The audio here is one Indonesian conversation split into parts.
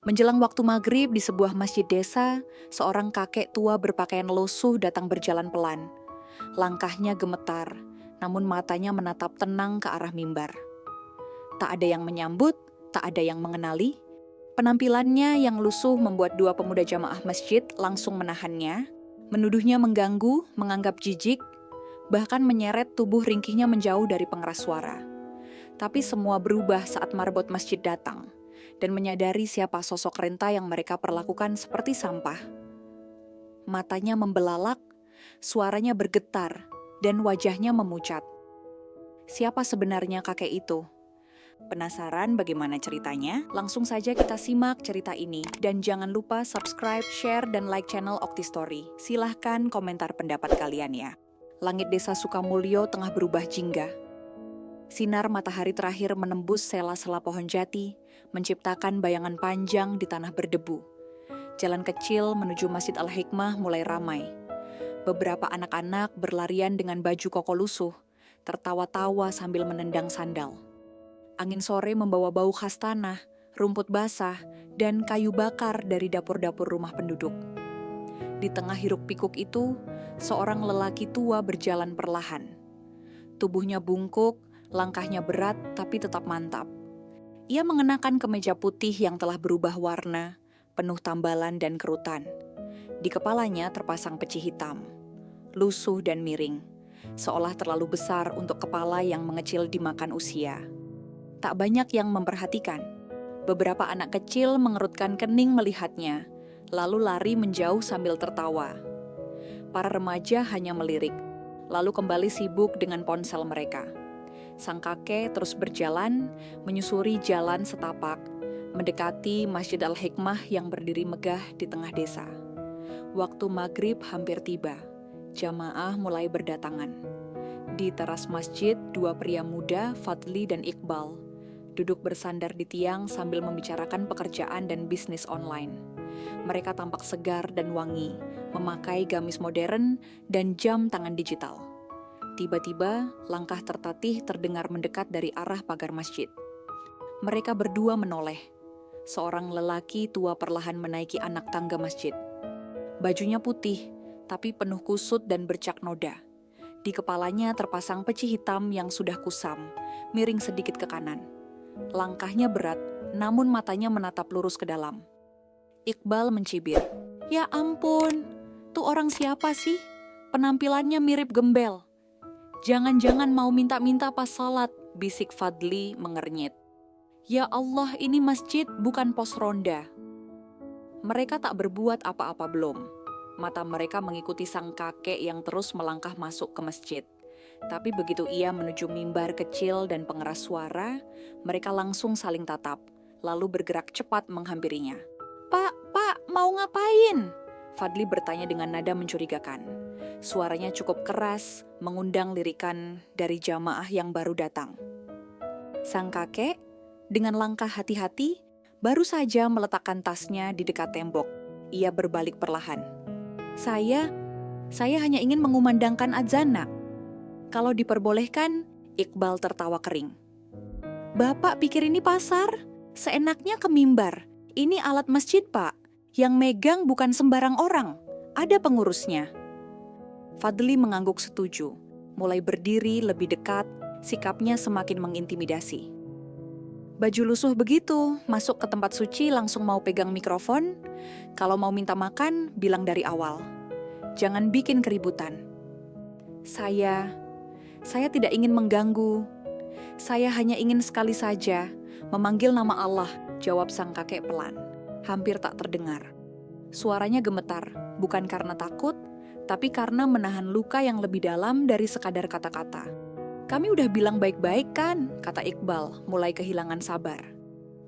Menjelang waktu maghrib di sebuah masjid desa, seorang kakek tua berpakaian lusuh datang berjalan pelan. Langkahnya gemetar, namun matanya menatap tenang ke arah mimbar. Tak ada yang menyambut, tak ada yang mengenali. Penampilannya yang lusuh membuat dua pemuda jamaah masjid langsung menahannya, menuduhnya mengganggu, menganggap jijik, bahkan menyeret tubuh ringkihnya menjauh dari pengeras suara. Tapi semua berubah saat marbot masjid datang dan menyadari siapa sosok renta yang mereka perlakukan seperti sampah. Matanya membelalak, suaranya bergetar, dan wajahnya memucat. Siapa sebenarnya kakek itu? Penasaran bagaimana ceritanya? Langsung saja kita simak cerita ini. Dan jangan lupa subscribe, share, dan like channel Okti Story. Silahkan komentar pendapat kalian ya. Langit desa Sukamulyo tengah berubah jingga. Sinar matahari terakhir menembus sela-sela pohon jati, menciptakan bayangan panjang di tanah berdebu. Jalan kecil menuju Masjid Al-Hikmah mulai ramai. Beberapa anak-anak berlarian dengan baju koko lusuh, tertawa-tawa sambil menendang sandal. Angin sore membawa bau khas tanah, rumput basah, dan kayu bakar dari dapur-dapur rumah penduduk. Di tengah hiruk-pikuk itu, seorang lelaki tua berjalan perlahan. Tubuhnya bungkuk, langkahnya berat tapi tetap mantap. Ia mengenakan kemeja putih yang telah berubah warna, penuh tambalan dan kerutan. Di kepalanya terpasang peci hitam, lusuh dan miring, seolah terlalu besar untuk kepala yang mengecil dimakan usia. Tak banyak yang memperhatikan. Beberapa anak kecil mengerutkan kening melihatnya, lalu lari menjauh sambil tertawa. Para remaja hanya melirik, lalu kembali sibuk dengan ponsel mereka. Sang kakek terus berjalan, menyusuri jalan setapak, mendekati Masjid Al-Hikmah yang berdiri megah di tengah desa. Waktu maghrib hampir tiba, jamaah mulai berdatangan. Di teras masjid, dua pria muda, Fadli dan Iqbal, duduk bersandar di tiang sambil membicarakan pekerjaan dan bisnis online. Mereka tampak segar dan wangi, memakai gamis modern dan jam tangan digital. Tiba-tiba, langkah tertatih terdengar mendekat dari arah pagar masjid. Mereka berdua menoleh. Seorang lelaki tua perlahan menaiki anak tangga masjid. Bajunya putih, tapi penuh kusut dan bercak noda. Di kepalanya terpasang peci hitam yang sudah kusam, miring sedikit ke kanan. Langkahnya berat, namun matanya menatap lurus ke dalam. Iqbal mencibir. "Ya ampun, tuh orang siapa sih? Penampilannya mirip gembel." "Jangan-jangan mau minta-minta pas sholat," bisik Fadli mengernyit. "Ya Allah, ini masjid bukan pos ronda." Mereka tak berbuat apa-apa belum. Mata mereka mengikuti sang kakek yang terus melangkah masuk ke masjid. Tapi begitu ia menuju mimbar kecil dan pengeras suara, mereka langsung saling tatap, lalu bergerak cepat menghampirinya. Pak, mau ngapain?" Fadli bertanya dengan nada mencurigakan. Suaranya cukup keras, mengundang lirikan dari jamaah yang baru datang. Sang kakek, dengan langkah hati-hati, baru saja meletakkan tasnya di dekat tembok. Ia berbalik perlahan. Saya hanya ingin mengumandangkan adzan, Nak." "Kalau diperbolehkan," Iqbal tertawa kering. "Bapak pikir ini pasar? Seenaknya ke mimbar. Ini alat masjid, Pak. Yang megang bukan sembarang orang. Ada pengurusnya." Fadli mengangguk setuju, mulai berdiri lebih dekat, sikapnya semakin mengintimidasi. "Baju lusuh begitu, masuk ke tempat suci langsung mau pegang mikrofon. Kalau mau minta makan, bilang dari awal. Jangan bikin keributan." Saya tidak ingin mengganggu. Saya hanya ingin sekali saja memanggil nama Allah," jawab sang kakek pelan, hampir tak terdengar. Suaranya gemetar, bukan karena takut, tapi karena menahan luka yang lebih dalam dari sekadar kata-kata. "Kami udah bilang baik-baik kan?" kata Iqbal, mulai kehilangan sabar.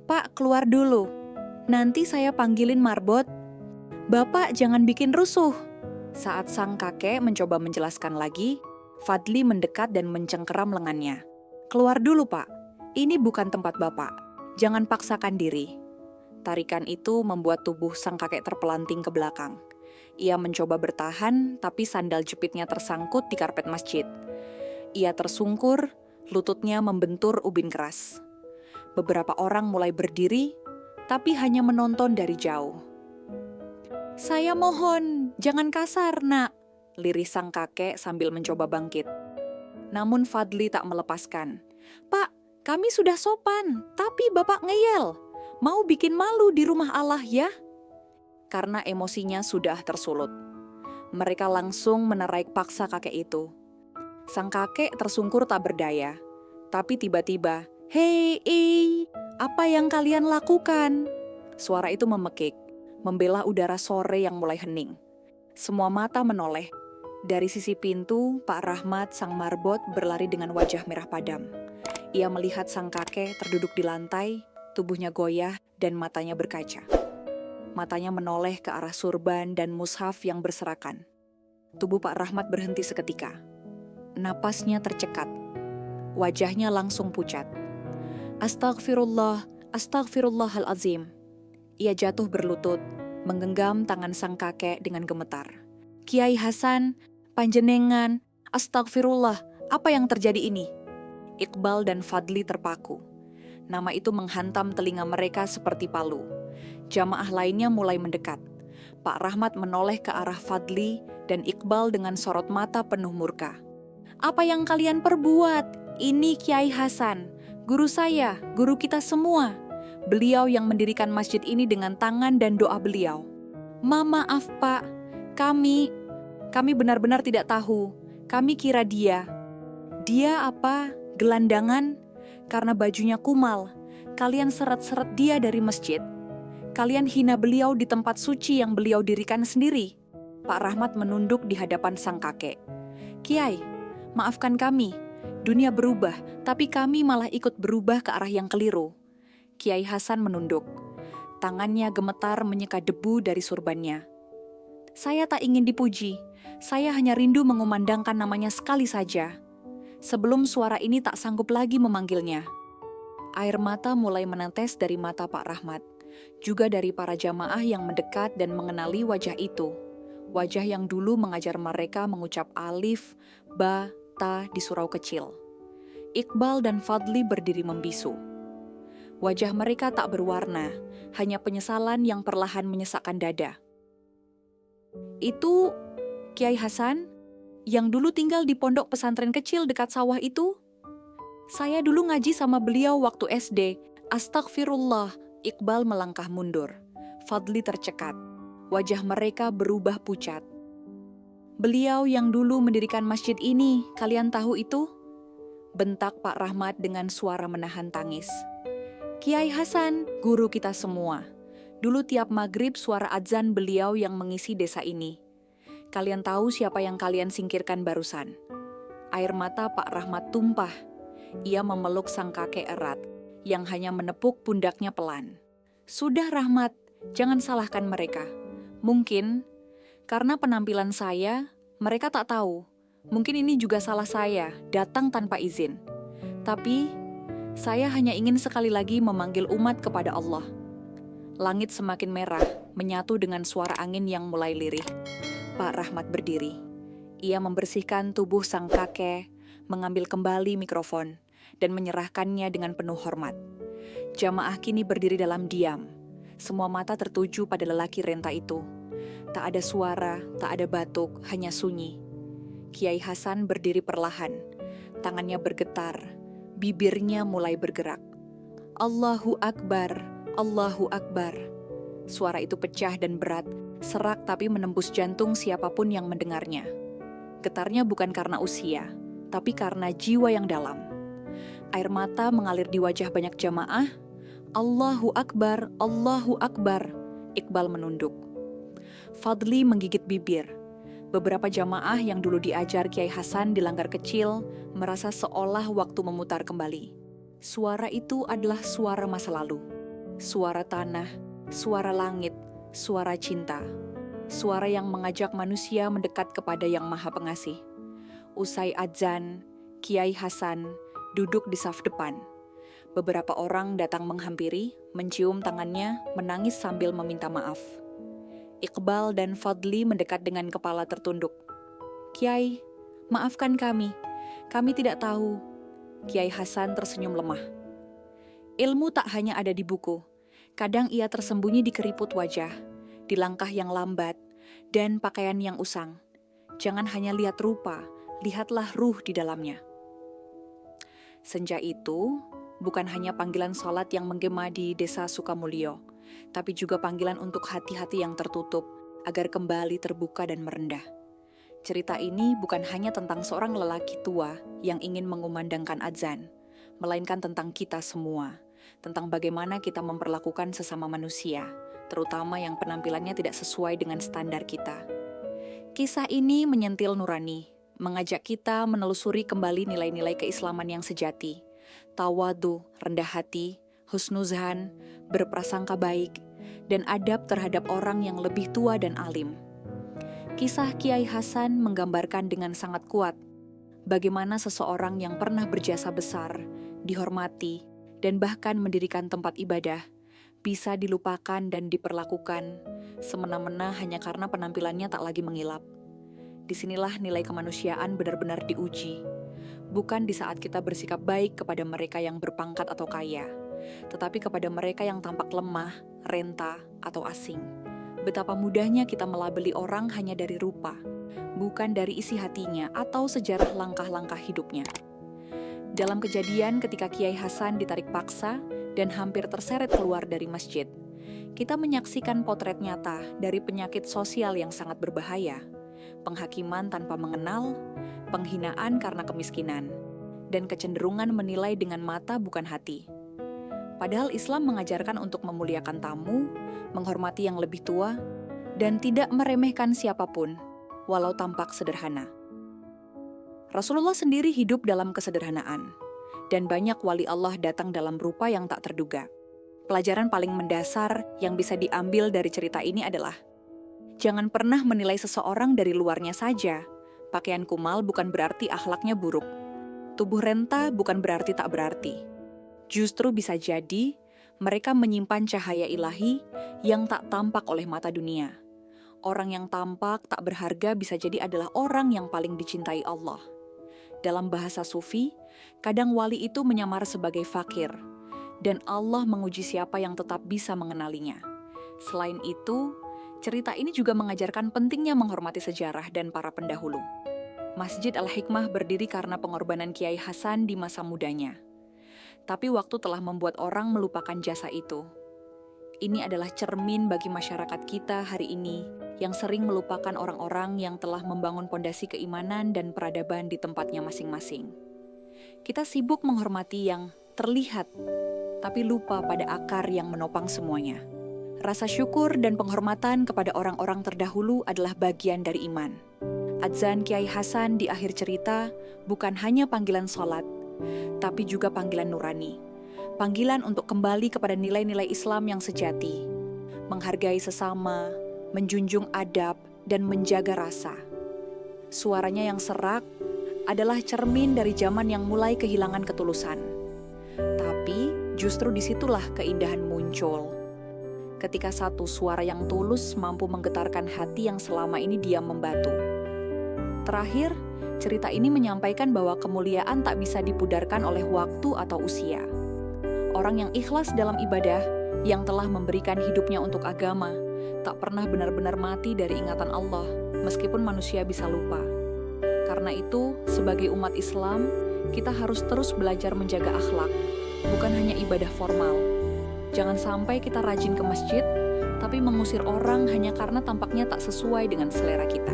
"Pak, keluar dulu. Nanti saya panggilin marbot." "Bapak jangan bikin rusuh." Saat sang kakek mencoba menjelaskan lagi, Fadli mendekat dan mencengkeram lengannya. "Keluar dulu, Pak. Ini bukan tempat Bapak. Jangan paksakan diri." Tarikan itu membuat tubuh sang kakek terpelanting ke belakang. Ia mencoba bertahan, tapi sandal jepitnya tersangkut di karpet masjid. Ia tersungkur, lututnya membentur ubin keras. Beberapa orang mulai berdiri, tapi hanya menonton dari jauh. "Saya mohon, jangan kasar, Nak," lirih sang kakek sambil mencoba bangkit. Namun Fadli tak melepaskan. "Pak, kami sudah sopan, tapi Bapak ngeyel. Mau bikin malu di rumah Allah ya?" Karena emosinya sudah tersulut. Mereka langsung menerai paksa kakek itu. Sang kakek tersungkur tak berdaya. Tapi tiba-tiba, "Hei, apa yang kalian lakukan?" Suara itu memekik, membela udara sore yang mulai hening. Semua mata menoleh. Dari sisi pintu, Pak Rahmat sang marbot berlari dengan wajah merah padam. Ia melihat sang kakek terduduk di lantai, tubuhnya goyah dan matanya berkaca. Matanya menoleh ke arah surban dan mushaf yang berserakan. Tubuh Pak Rahmat berhenti seketika. Napasnya tercekat. Wajahnya langsung pucat. "Astagfirullah, astagfirullahalazim." Ia jatuh berlutut, menggenggam tangan sang kakek dengan gemetar. "Kiai Hasan, panjenengan, astagfirullah, apa yang terjadi ini?" Iqbal dan Fadli terpaku. Nama itu menghantam telinga mereka seperti palu. Jamaah lainnya mulai mendekat. Pak Rahmat menoleh ke arah Fadli dan Iqbal dengan sorot mata penuh murka. "Apa yang kalian perbuat? Ini Kiai Hasan, guru saya, guru kita semua. Beliau yang mendirikan masjid ini dengan tangan dan doa beliau." Maaf Pak, kami benar-benar tidak tahu. Kami kira dia apa? Gelandangan? Karena bajunya kumal, kalian seret-seret dia dari masjid. Kalian hina beliau di tempat suci yang beliau dirikan sendiri." Pak Rahmat menunduk di hadapan sang kakek. "Kiai, maafkan kami. Dunia berubah, tapi kami malah ikut berubah ke arah yang keliru." Kiai Hasan menunduk. Tangannya gemetar menyeka debu dari surbannya. "Saya tak ingin dipuji. Saya hanya rindu mengumandangkan namanya sekali saja. Sebelum suara ini tak sanggup lagi memanggilnya." Air mata mulai menetes dari mata Pak Rahmat, juga dari para jamaah yang mendekat dan mengenali wajah itu. Wajah yang dulu mengajar mereka mengucap alif, ba, ta di surau kecil. Iqbal dan Fadli berdiri membisu. Wajah mereka tak berwarna, hanya penyesalan yang perlahan menyesakkan dada. "Itu Kiai Hasan, yang dulu tinggal di pondok pesantren kecil dekat sawah itu? Saya dulu ngaji sama beliau waktu SD. Astagfirullah." Iqbal melangkah mundur. Fadli tercekat. Wajah mereka berubah pucat. "Beliau yang dulu mendirikan masjid ini, kalian tahu itu?" bentak Pak Rahmat dengan suara menahan tangis. "Kiai Hasan, guru kita semua. Dulu tiap maghrib suara adzan beliau yang mengisi desa ini. Kalian tahu siapa yang kalian singkirkan barusan?" Air mata Pak Rahmat tumpah. Ia memeluk sang kakek erat, yang hanya menepuk pundaknya pelan. "Sudah Rahmat, jangan salahkan mereka. Mungkin karena penampilan saya, mereka tak tahu. Mungkin ini juga salah saya, datang tanpa izin. Tapi saya hanya ingin sekali lagi memanggil umat kepada Allah." Langit semakin merah, menyatu dengan suara angin yang mulai lirih. Pak Rahmat berdiri. Ia membersihkan tubuh sang kakek, mengambil kembali mikrofon, dan menyerahkannya dengan penuh hormat. Jamaah kini berdiri dalam diam. Semua mata tertuju pada lelaki renta itu. Tak ada suara, tak ada batuk, hanya sunyi. Kiai Hasan berdiri perlahan. Tangannya bergetar, bibirnya mulai bergerak. "Allahu Akbar, Allahu Akbar." Suara itu pecah dan berat, serak tapi menembus jantung siapapun yang mendengarnya. Getarnya bukan karena usia, tapi karena jiwa yang dalam. Air mata mengalir di wajah banyak jamaah. "Allahu Akbar, Allahu Akbar." Iqbal menunduk. Fadli menggigit bibir. Beberapa jamaah yang dulu diajar Kiai Hasan di Langgar Kecil merasa seolah waktu memutar kembali. Suara itu adalah suara masa lalu. Suara tanah, suara langit, suara cinta. Suara yang mengajak manusia mendekat kepada Yang Maha Pengasih. Usai adzan, Kiai Hasan duduk di saf depan. Beberapa orang datang menghampiri, mencium tangannya, menangis sambil meminta maaf. Iqbal dan Fadli mendekat dengan kepala tertunduk. "Kiai, maafkan kami tidak tahu." Kiai Hasan tersenyum lemah. "Ilmu tak hanya ada di buku. Kadang ia tersembunyi di keriput wajah, di langkah yang lambat, dan pakaian yang usang. Jangan hanya lihat rupa, lihatlah ruh di dalamnya. Senja itu bukan hanya panggilan sholat yang menggema di desa Sukamulyo, tapi juga panggilan untuk hati-hati yang tertutup agar kembali terbuka dan merendah. Cerita ini bukan hanya tentang seorang lelaki tua yang ingin mengumandangkan azan, melainkan tentang kita semua, tentang bagaimana kita memperlakukan sesama manusia, terutama yang penampilannya tidak sesuai dengan standar kita. Kisah ini menyentil nurani, mengajak kita menelusuri kembali nilai-nilai keislaman yang sejati, tawadu, rendah hati, husnuzan, berprasangka baik, dan adab terhadap orang yang lebih tua dan alim. Kisah Kiai Hasan menggambarkan dengan sangat kuat bagaimana seseorang yang pernah berjasa besar, dihormati, dan bahkan mendirikan tempat ibadah, bisa dilupakan dan diperlakukan semena-mena hanya karena penampilannya tak lagi mengilap. Disinilah nilai kemanusiaan benar-benar diuji, bukan di saat kita bersikap baik kepada mereka yang berpangkat atau kaya, tetapi kepada mereka yang tampak lemah, renta, atau asing. Betapa mudahnya kita melabeli orang hanya dari rupa, bukan dari isi hatinya atau sejarah langkah-langkah hidupnya. Dalam kejadian ketika Kiai Hasan ditarik paksa dan hampir terseret keluar dari masjid, kita menyaksikan potret nyata dari penyakit sosial yang sangat berbahaya, penghakiman tanpa mengenal, penghinaan karena kemiskinan, dan kecenderungan menilai dengan mata bukan hati. Padahal Islam mengajarkan untuk memuliakan tamu, menghormati yang lebih tua, dan tidak meremehkan siapapun, walau tampak sederhana. Rasulullah sendiri hidup dalam kesederhanaan, dan banyak wali Allah datang dalam rupa yang tak terduga. Pelajaran paling mendasar yang bisa diambil dari cerita ini adalah, jangan pernah menilai seseorang dari luarnya saja. Pakaian kumal bukan berarti akhlaknya buruk. Tubuh renta bukan berarti tak berarti. Justru bisa jadi mereka menyimpan cahaya ilahi yang tak tampak oleh mata dunia. Orang yang tampak tak berharga bisa jadi adalah orang yang paling dicintai Allah. Dalam bahasa Sufi, kadang wali itu menyamar sebagai fakir, dan Allah menguji siapa yang tetap bisa mengenalinya. Selain itu, cerita ini juga mengajarkan pentingnya menghormati sejarah dan para pendahulu. Masjid Al-Hikmah berdiri karena pengorbanan Kiai Hasan di masa mudanya. Tapi waktu telah membuat orang melupakan jasa itu. Ini adalah cermin bagi masyarakat kita hari ini yang sering melupakan orang-orang yang telah membangun pondasi keimanan dan peradaban di tempatnya masing-masing. Kita sibuk menghormati yang terlihat, tapi lupa pada akar yang menopang semuanya. Rasa syukur dan penghormatan kepada orang-orang terdahulu adalah bagian dari iman. Adzan Kiai Hasan di akhir cerita bukan hanya panggilan sholat, tapi juga panggilan nurani. Panggilan untuk kembali kepada nilai-nilai Islam yang sejati, menghargai sesama, menjunjung adab, dan menjaga rasa. Suaranya yang serak adalah cermin dari zaman yang mulai kehilangan ketulusan. Tapi justru disitulah keindahan muncul. Ketika satu suara yang tulus mampu menggetarkan hati yang selama ini diam membatu. Terakhir, cerita ini menyampaikan bahwa kemuliaan tak bisa dipudarkan oleh waktu atau usia. Orang yang ikhlas dalam ibadah, yang telah memberikan hidupnya untuk agama, tak pernah benar-benar mati dari ingatan Allah, meskipun manusia bisa lupa. Karena itu, sebagai umat Islam, kita harus terus belajar menjaga akhlak, bukan hanya ibadah formal. Jangan sampai kita rajin ke masjid, tapi mengusir orang hanya karena tampaknya tak sesuai dengan selera kita.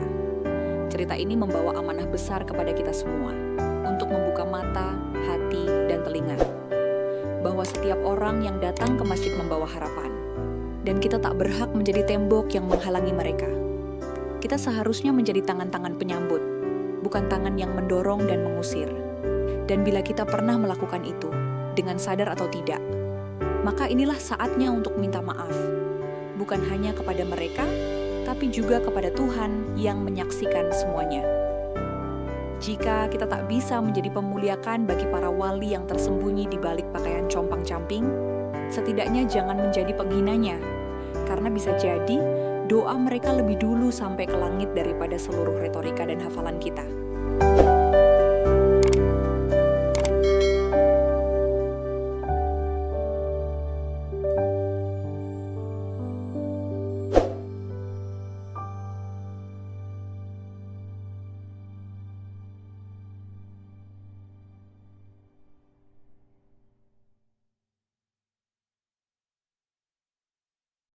Cerita ini membawa amanah besar kepada kita semua, untuk membuka mata, hati, dan telinga. Bahwa setiap orang yang datang ke masjid membawa harapan, dan kita tak berhak menjadi tembok yang menghalangi mereka. Kita seharusnya menjadi tangan-tangan penyambut, bukan tangan yang mendorong dan mengusir. Dan bila kita pernah melakukan itu, dengan sadar atau tidak, maka inilah saatnya untuk minta maaf, bukan hanya kepada mereka, tapi juga kepada Tuhan yang menyaksikan semuanya. Jika kita tak bisa menjadi pemuliakan bagi para wali yang tersembunyi di balik pakaian compang-camping, setidaknya jangan menjadi penghinanya, karena bisa jadi doa mereka lebih dulu sampai ke langit daripada seluruh retorika dan hafalan kita.